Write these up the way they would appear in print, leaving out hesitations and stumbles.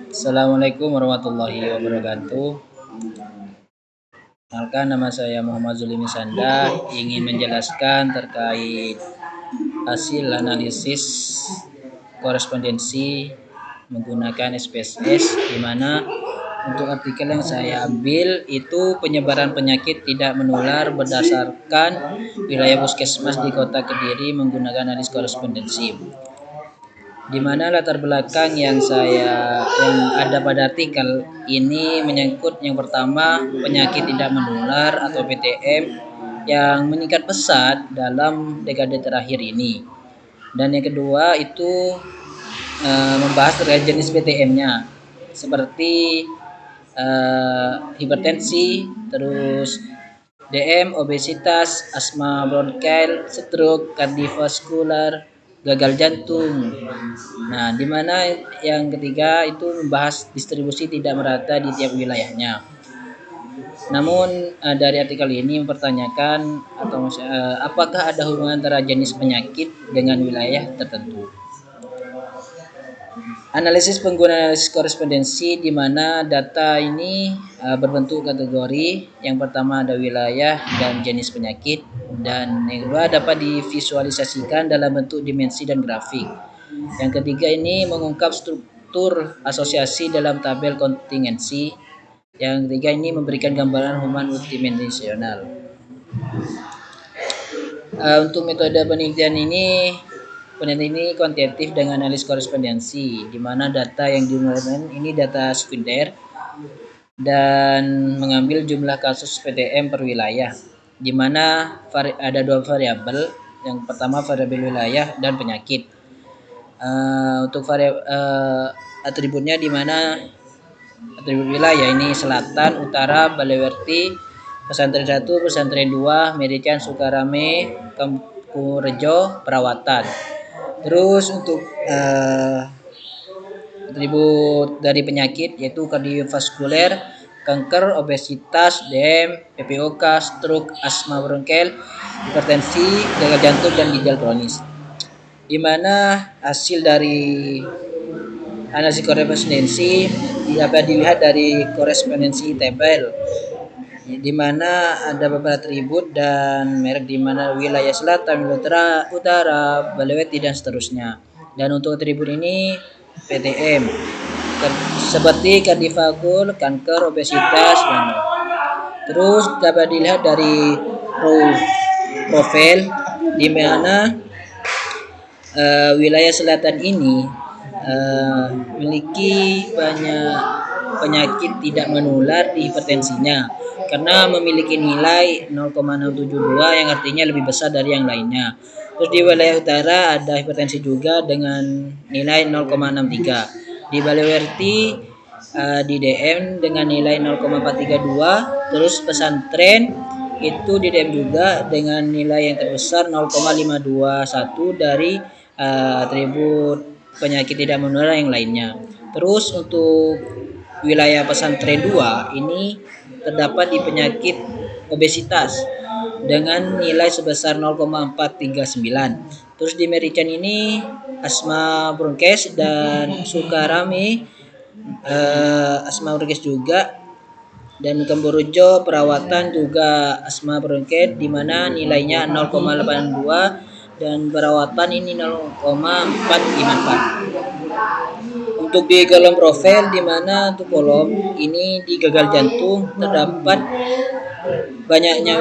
Assalamualaikum warahmatullahi wabarakatuh. Perkenalkan, nama saya Muhammad Zulimi Sanda, ingin menjelaskan terkait hasil analisis korespondensi menggunakan SPSS, di mana untuk artikel yang saya ambil itu penyebaran penyakit tidak menular berdasarkan wilayah puskesmas di Kota Kediri menggunakan analis korespondensi. Di mana latar belakang yang ada pada artikel ini menyangkut yang pertama penyakit tidak menular atau PTM yang meningkat pesat dalam dekade terakhir ini, dan yang kedua itu membahas terkait jenis PTM-nya seperti hipertensi, terus DM, obesitas, asma bronkial, stroke, kardiovaskular, gagal jantung. Nah, di mana yang ketiga itu membahas distribusi tidak merata di tiap wilayahnya. Namun dari artikel ini mempertanyakan apakah ada hubungan antara jenis penyakit dengan wilayah tertentu. Analisis penggunaan analisis korespondensi, di mana data ini berbentuk kategori. Yang pertama ada wilayah dan jenis penyakit, dan yang kedua dapat divisualisasikan dalam bentuk dimensi dan grafik. Yang ketiga ini mengungkap struktur asosiasi dalam tabel kontingensi. Yang ketiga ini memberikan gambaran hubungan multidimensional. Untuk metode penelitian ini kuantitatif dengan analis korespondensi, di mana data yang digunakan ini data sekunder dan mengambil jumlah kasus PTM per wilayah, di mana ada dua variabel. Yang pertama variabel wilayah dan penyakit. Untuk atributnya, di mana atribut wilayah ini selatan, utara, Balewerti, pesantren 1, pesantren 2, Merican, Sukarame, Kampurejo, perawatan. Terus untuk atribut dari penyakit yaitu kardiovaskuler, kanker, obesitas, DM, PPOK, stroke, asma bronkial, hipertensi, gagal jantung, dan ginjal kronis. Di mana hasil dari analisis korespondensi dapat dilihat dari korespondensi tabel, di mana ada beberapa atribut dan merek, di mana wilayah selatan, utara, Balewerti, dan seterusnya. Dan untuk atribut ini PTM seperti kardiovaskular, kanker, obesitas, dan terus dapat dilihat dari profil, di mana wilayah selatan ini memiliki banyak penyakit tidak menular di hipertensinya, karena memiliki nilai 0,672 yang artinya lebih besar dari yang lainnya. Terus di wilayah utara ada hipertensi juga dengan nilai 0,63. Di Balewerti di DM dengan nilai 0,432. Terus pesantren itu di DM juga dengan nilai yang terbesar 0,521 dari atribut penyakit tidak menular yang lainnya. Terus untuk wilayah pesantren 2 ini terdapat di penyakit obesitas dengan nilai sebesar 0,439. Terus di Merican ini asma bronkitis dan Sukarame asma bronkitis juga, dan Kampurejo perawatan juga asma bronkitis, di mana nilainya 0,82, dan perawatan ini 0,454. Untuk di kolom profil, di mana untuk kolom ini di gagal jantung terdapat banyaknya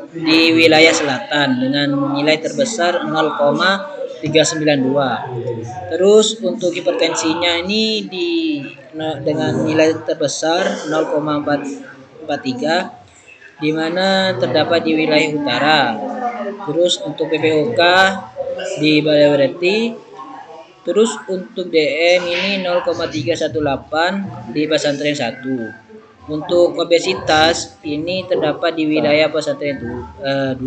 di wilayah selatan dengan nilai terbesar 0,392. Terus untuk hipertensinya ini dengan nilai terbesar 0,443, di mana terdapat di wilayah utara. Terus untuk PPOK di Balewerti. Terus untuk DM ini 0,318 di pesantren 1. Untuk obesitas ini terdapat di wilayah pesantren 2.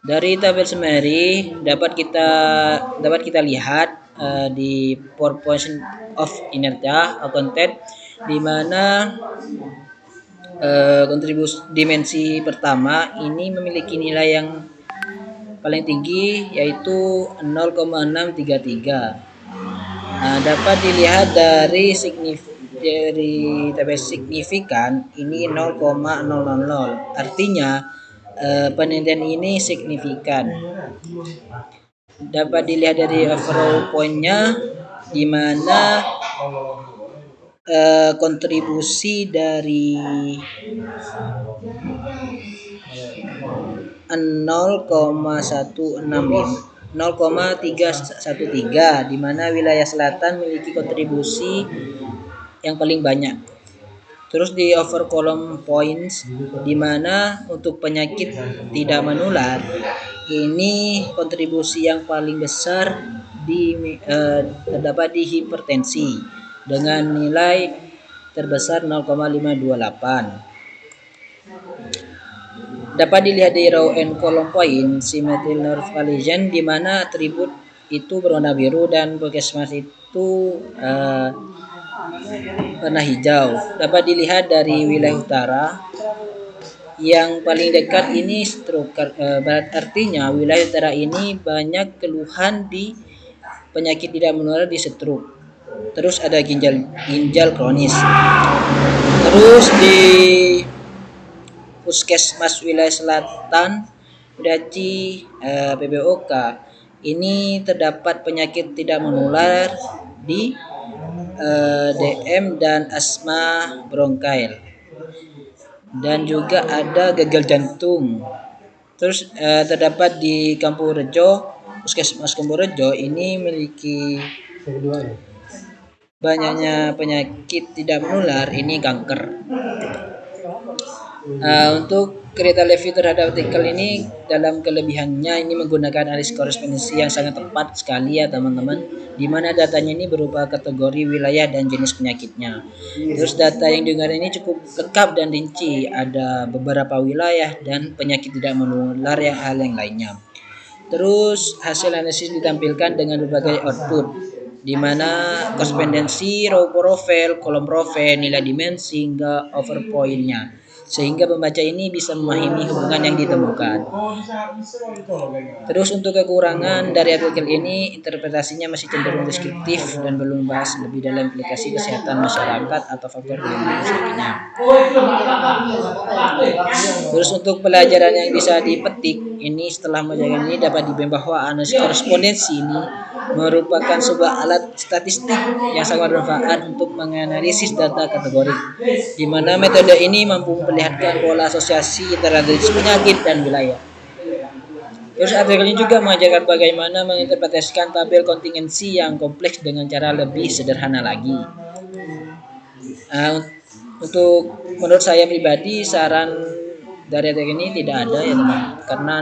Dari tabel summary dapat kita lihat di proportion of inertia content, di mana kontribusi dimensi pertama ini memiliki nilai yang paling tinggi yaitu 0,633. Dapat dilihat dari TPS signifikan ini 0,000. Artinya penelitian ini signifikan. Dapat dilihat dari overall point-nya, di mana kontribusi dari 0,313, di mana wilayah selatan memiliki kontribusi yang paling banyak. Terus di over column points, di mana untuk penyakit tidak menular ini kontribusi yang paling besar terdapat di hipertensi dengan nilai terbesar 0,528. Dapat dilihat di row and column point symmetrical nerve lesion, di mana atribut itu berwarna biru dan puskesmas itu warna hijau. Dapat dilihat dari wilayah utara yang paling dekat ini stroke, artinya wilayah utara ini banyak keluhan di penyakit tidak menular di stroke. Terus ada ginjal kronis. Terus di puskesmas wilayah selatan Daci PBOK ini terdapat penyakit tidak menular di DM dan asma bronkail, dan juga ada gagal jantung. Terus terdapat di Kampung Rejo, puskesmas Kampung Rejo ini memiliki banyaknya penyakit tidak menular, ini kanker. Untuk kriteria review terhadap artikel ini, dalam kelebihannya ini menggunakan analisis korespondensi yang sangat tepat sekali ya teman-teman, di mana datanya ini berupa kategori wilayah dan jenis penyakitnya. Terus data yang digunakan ini cukup lengkap dan rinci, ada beberapa wilayah dan penyakit tidak menular yang lainnya. Terus hasil analisis ditampilkan dengan berbagai output, di mana korespondensi, row profile, kolom profile, nilai dimensi hingga overpoint-nya, sehingga pembaca ini bisa memahami hubungan yang ditemukan. Terus untuk kekurangan dari artikel ini, interpretasinya masih cenderung deskriptif dan belum membahas lebih dalam implikasi kesehatan masyarakat atau faktor biologis lainnya. Terus untuk pelajaran yang bisa dipetik ini setelah menjaga ini, dapat dibimbang bahwa analisis korespondensi ini merupakan sebuah alat statistik yang sangat bermanfaat untuk menganalisis data kategori, di mana metode ini mampu memperlihatkan pola asosiasi antara jenis penyakit dan wilayah. Terus artikel ini juga mengajarkan bagaimana menginterpretasikan tabel kontingensi yang kompleks dengan cara lebih sederhana lagi. Untuk menurut saya pribadi, saran dari artikel ini tidak ada ya teman, karena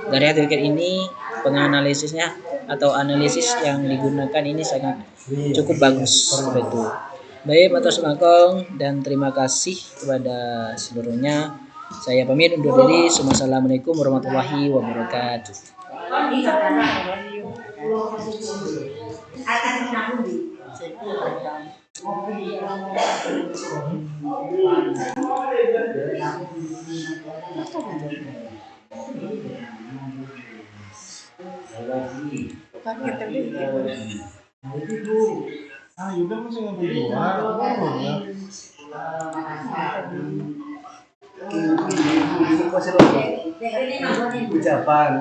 dari artikel ini penganalisisnya atau analisis yang digunakan ini sangat cukup bagus seperti itu. Baik, matur sembahkong dan terima kasih kepada seluruhnya. Saya pamit undur diri. Assalamualaikum warahmatullahi wabarakatuh. Ucapan